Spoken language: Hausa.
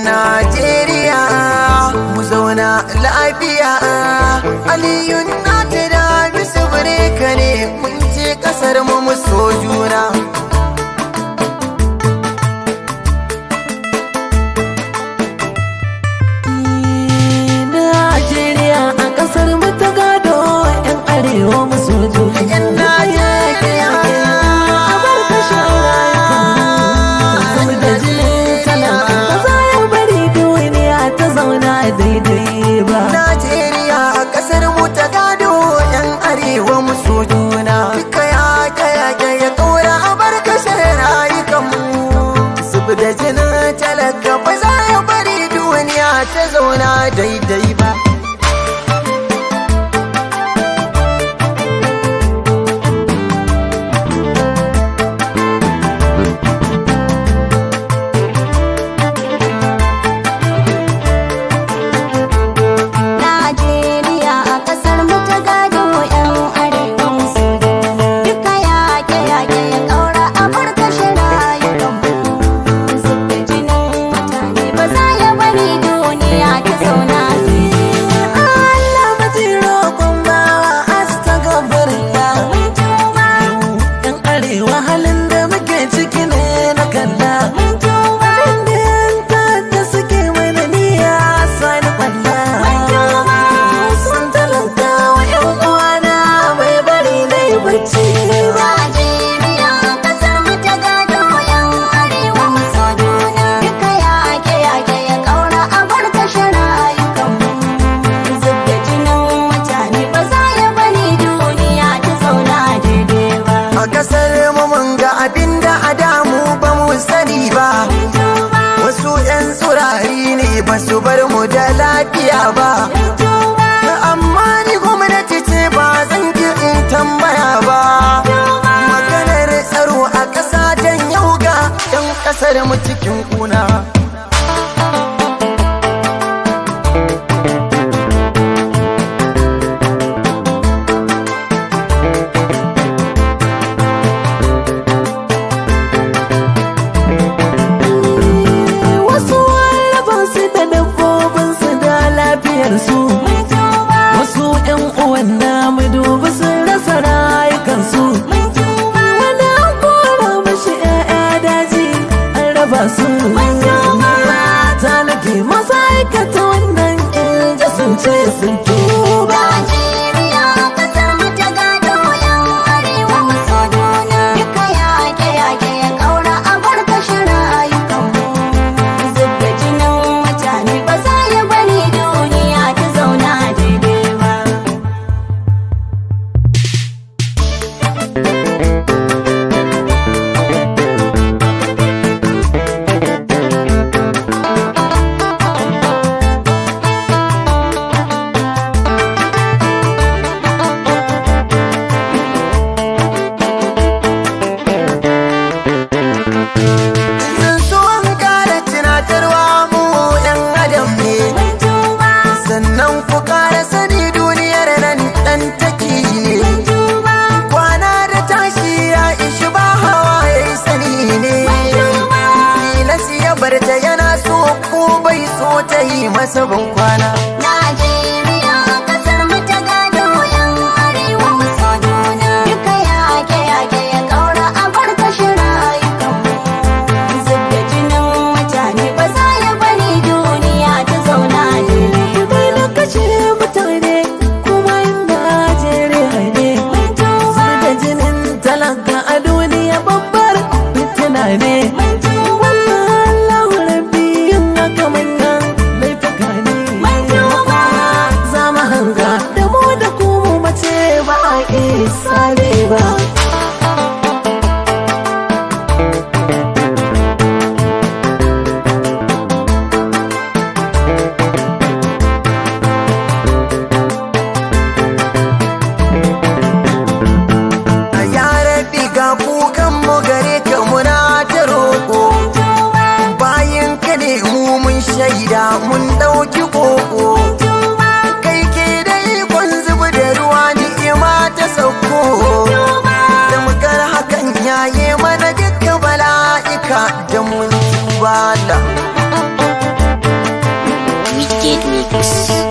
Najeriya mu zauna lafiya. Aliyun na ta da bisu bireka ne, mun ce kasar mu so juna. Najeriya a kasar mu ta gado, 'yan arewa mu so juna. 'Yan Najeriya a bar kashin rayukan mu da jinin talaka, ba za ya bari duniya ta zauna daidai ba. Najeriya a kasar mu ta gado, 'yan arewa mu so juna. Duka yaƙe-yaƙe ya ƙaura a bar kashe rayukanmu. Zub da jinin talaka ba za ya bari duniya ta zauna daidai ba. Wasu 'yan tsurari ne ba su bar mu da lafiya ba, amma ni gwamnati ce ba zan ki in tambaya ba. Maganar tsaro a ƙasa don yau ga 'yan ƙasar mu cikin kuna. Wasu 'yan uwan namu dubu sun rasa rayukansu, wani an kora mashi 'ya'ya daji an raba su. Ta nake masu aikata wannan inda sun ce sun tuba. Ta yi masa ban kwana. Najeriya kasar mu ta gado, 'yan arewa mu so juna. Duka yaƙe-yaƙe ya ƙaura a bar kashe rayukanmu. Zub da jinin mutane ba za ya bari duniya ta zauna daidai. Bai na kashe mutane kuma yin Najeriya ne. Zub da jinin talaka a duniya babbar fitina ne. Sale ba a yare biga kukan mu gare ka muna ta roƙo. mun tuba Allah. Wicked Mix.